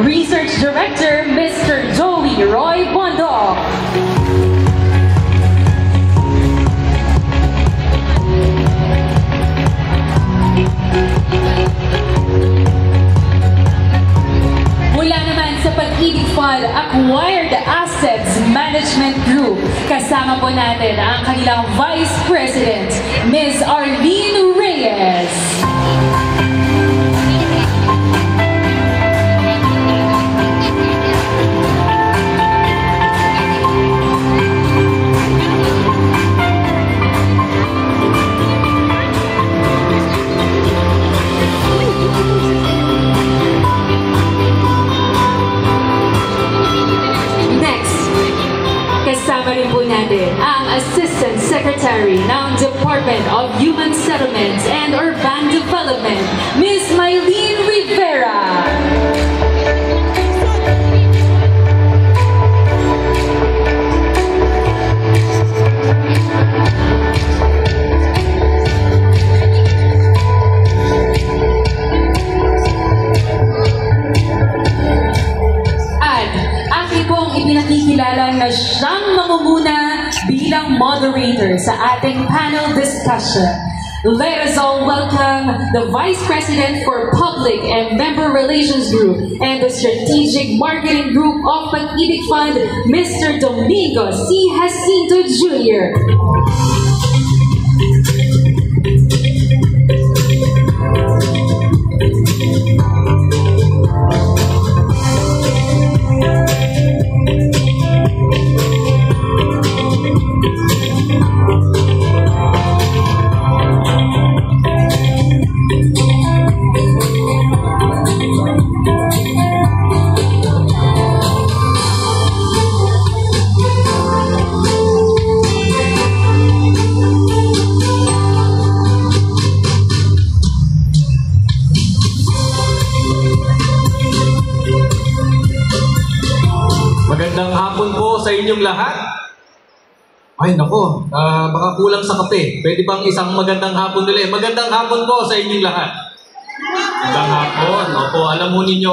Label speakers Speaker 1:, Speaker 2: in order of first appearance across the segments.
Speaker 1: Research Director, Mr. Joey Roy Bondo. Mula naman sa Pag-ibig Fund Acquired Assets Management Group, kasama po natin ang kanilang Vice President, Ms. Arlene Reyes. Kasama rin po natin ang Assistant Secretary ng Department of Human Settlements and Urban Development, Ms. Mylene Rivera. Pinakikilala na siyang mamumuna bilang moderator sa ating panel discussion. Let us all welcome the Vice President for Public and Member Relations Group and the Strategic Marketing Group of Pag-ibig Fund, Mr. Domingo C. Jacinto Jr.
Speaker 2: Magandang hapon po sa inyong lahat. Ay nako, baka kulang sa kape. Pwede bang isang magandang hapon nila? Magandang hapon po sa inyong lahat. Magandang hapon. Opo, alam mo ninyo,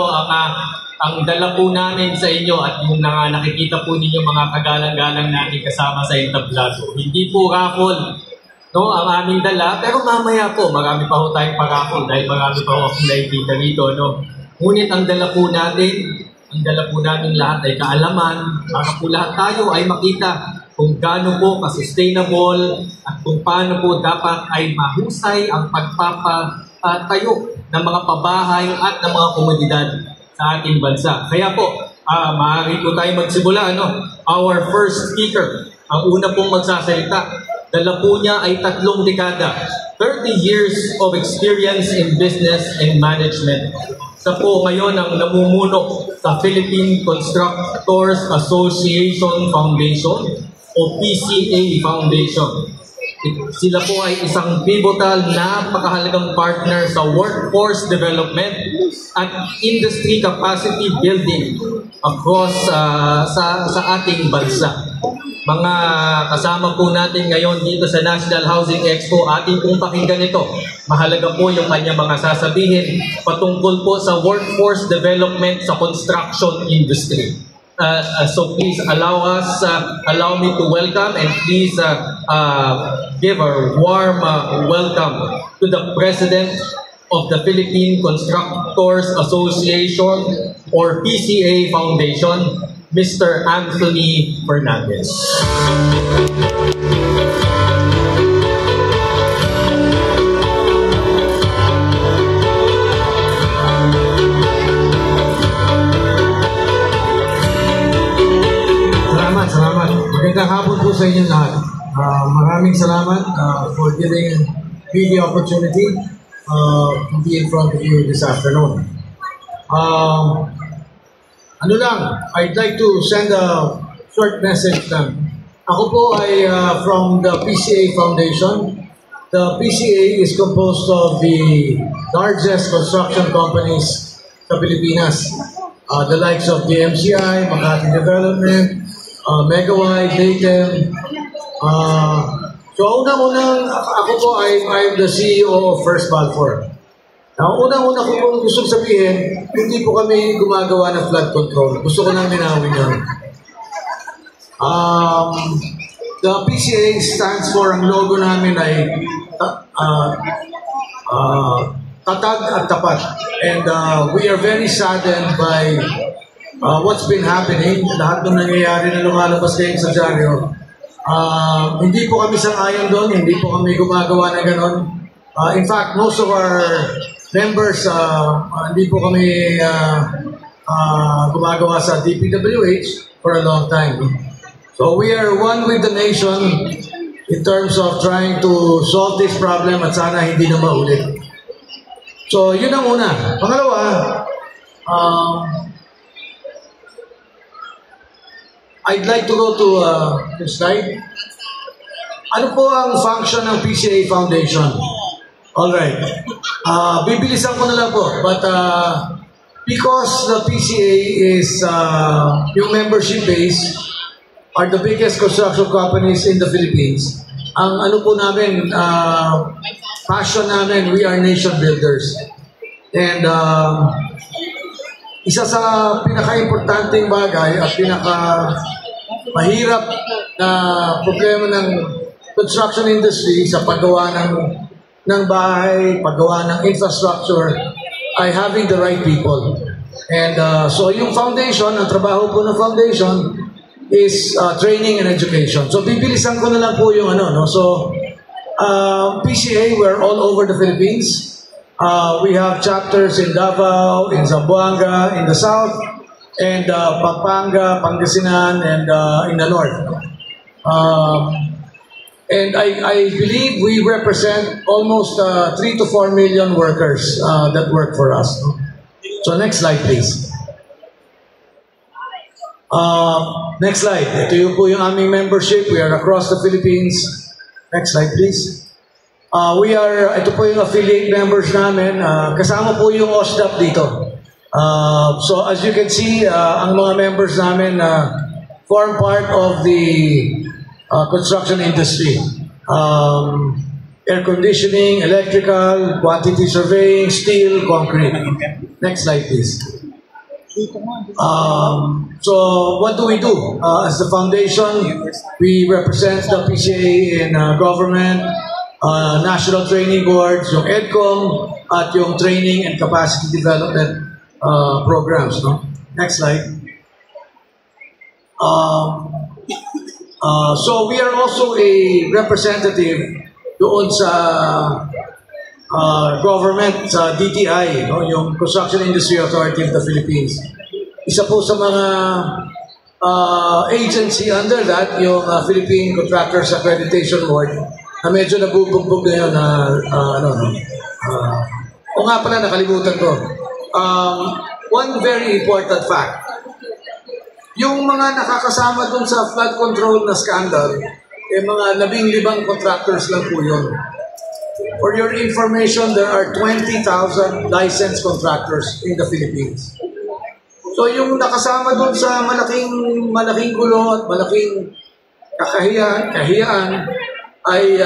Speaker 2: ang dala po namin sa inyo at yung nakikita po ninyo mga kagalang-galang natin kasama sa entablado. Hindi po raffle, no, ang aming dala. Pero mamaya po, marami pa po tayong pa-raffle dahil marami pa po akong nakikita rito. No? Ngunit ang dala po natin, lahat ay kaalaman para po lahat tayo ay makita kung gaano po ka-sustainable at kung paano po dapat ay mahusay ang pagpapatayo ng mga pabahay at ng mga komunidad sa ating bansa. Kaya po, maaari po tayo magsimula. Our first speaker, ang una pong magsasalita, dala po niya ay 3 dekada, 30 years of experience in business and management. Sa po ngayon ang namumuno sa Philippine Constructors Association Foundation o PCA Foundation. Sila po ay isang pivotal na napakahalagang partner sa workforce development at industry capacity building across sa ating bansa. Mga kasama po natin ngayon dito sa National Housing Expo, ating pong pakinggan ito. Mahalaga po yung kanyang mga sasabihin patungkol po sa workforce development sa construction industry. So please allow me to welcome and please give a warm welcome to the President of the Philippine Constructors Association or PCA Foundation, Mr. Anthony Fernandez.
Speaker 3: Salamat. Magandang hapon po sa inyo lahat. Maraming salamat for giving me the opportunity to be in front of you this afternoon. I'd like to send a short message lang. Ako po ay from the PCA Foundation. The PCA is composed of the largest construction companies sa Pilipinas. The likes of the MCI, Makati Development, Megawide, Dayton. So unang-unang ako po I'm the CEO of First Balfour. Now, unang-una ko pong gusto sabihin, hindi po kami gumagawa ng flood control. Gusto ko nang linawin yun. The PCA stands for, ang logo namin ay tatag at tapat. And we are very saddened by what's been happening. Lahat ng nangyayari na lumalabas ngayon sa dyaryo. Hindi po kami sang-ayon doon, hindi po kami gumagawa na ganon. In fact, most of our members, hindi po kami gumagawa sa DPWH for a long time. So we are one with the nation in terms of trying to solve this problem at sana hindi na maulit. So yun ang una. Pangalawa, I'd like to go to the slide. Ano po ang function ng PCA Foundation? Alright. Bibilisan ko na lang po. But because the PCA is yung membership base are the biggest construction companies in the Philippines, ang ano po namin, passion namin, we are nation builders. And isa sa pinaka-importanting bagay at pinaka-mahirap na problema ng construction industry sa paggawa ng bahay, paggawa ng infrastructure, ay having the right people. And so yung foundation, ang trabaho po ng foundation is training and education. So bibilisan ko na lang po yung ano, no? So PCA, we're all over the Philippines. We have chapters in Davao, in Zamboanga, in the south, and Pampanga, Pangasinan, and in the north. And I believe we represent almost 3 to 4 million workers that work for us. So next slide, please. Next slide. Ito yung po yung aming membership. We are across the Philippines. Next slide, please. Ito po yung affiliate members namin. Kasama po yung OSDAP dito. So as you can see, ang mga members namin form part of the construction industry. Air conditioning, electrical, quantity surveying, steel, concrete. Next slide, please. So what do we do? As the foundation, we represent the PCA in government, national training boards, yung EDCOM, at yung training and capacity development programs. No? Next slide. So we are also a representative doon sa government, sa DTI, no? Yung Construction Industry Authority of the Philippines. Isa po sa mga agency under that, yung Philippine Contractors Accreditation Board, na medyo nabubugbog ngayon na o nga pala, nakalimutan ko. One very important fact, yung mga nakakasama dun sa flood control na scandal, mga 15 contractors lang po yun. For your information, there are 20,000 licensed contractors in the Philippines. So yung nakasama dun sa malaking gulo at malaking kahiyaan ay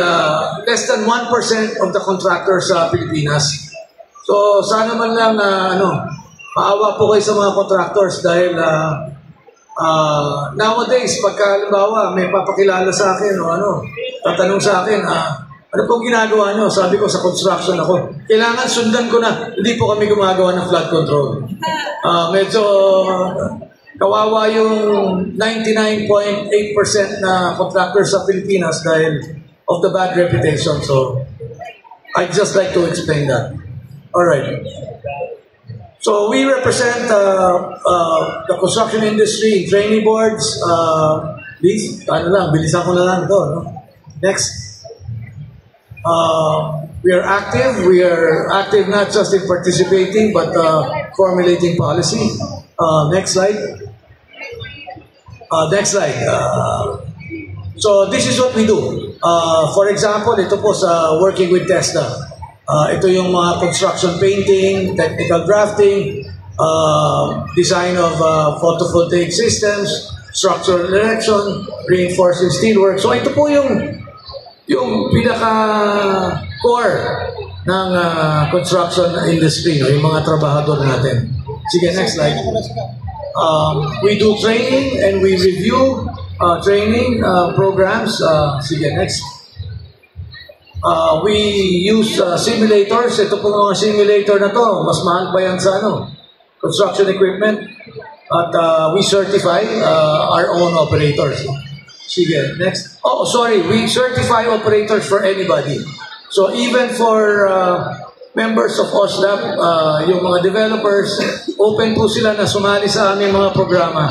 Speaker 3: less than 1% of the contractors sa Pilipinas. So sana man lang maawa po kayo sa mga contractors dahil nowadays, pagka halimbawa may papakilala sa akin o tatanong sa akin, ano pong ginagawa nyo? Sabi ko, sa construction ako. Kailangan sundan ko na, hindi po kami gumagawa ng flood control. Medyo kawawa yung 99.8% na contractors sa Pilipinas dahil of the bad reputation. So, I'd just like to explain that. Alright. So, we represent the construction industry, training boards. Please, bilisan ko na lang ito. No? Next. We are active. We are active not just in participating, but formulating policy. Next slide. Next slide. So this is what we do. For example, ito po sa working with TESDA. Ito yung mga construction painting, technical drafting, design of photovoltaic systems, structural erection, reinforcing steelwork. So ito po yung pinaka-core ng construction industry, no, yung mga trabahador natin. Sige, next slide. We do training and we review training programs. Sige, next. We use simulators. Ito po mga simulator na to. Mas mahal pa yan sa construction equipment. At we certify our own operators. Sige, next. Oh, sorry. We certify operators for anybody. So even for members of OSDAP, yung mga developers, open po sila na sumali sa aming mga programa.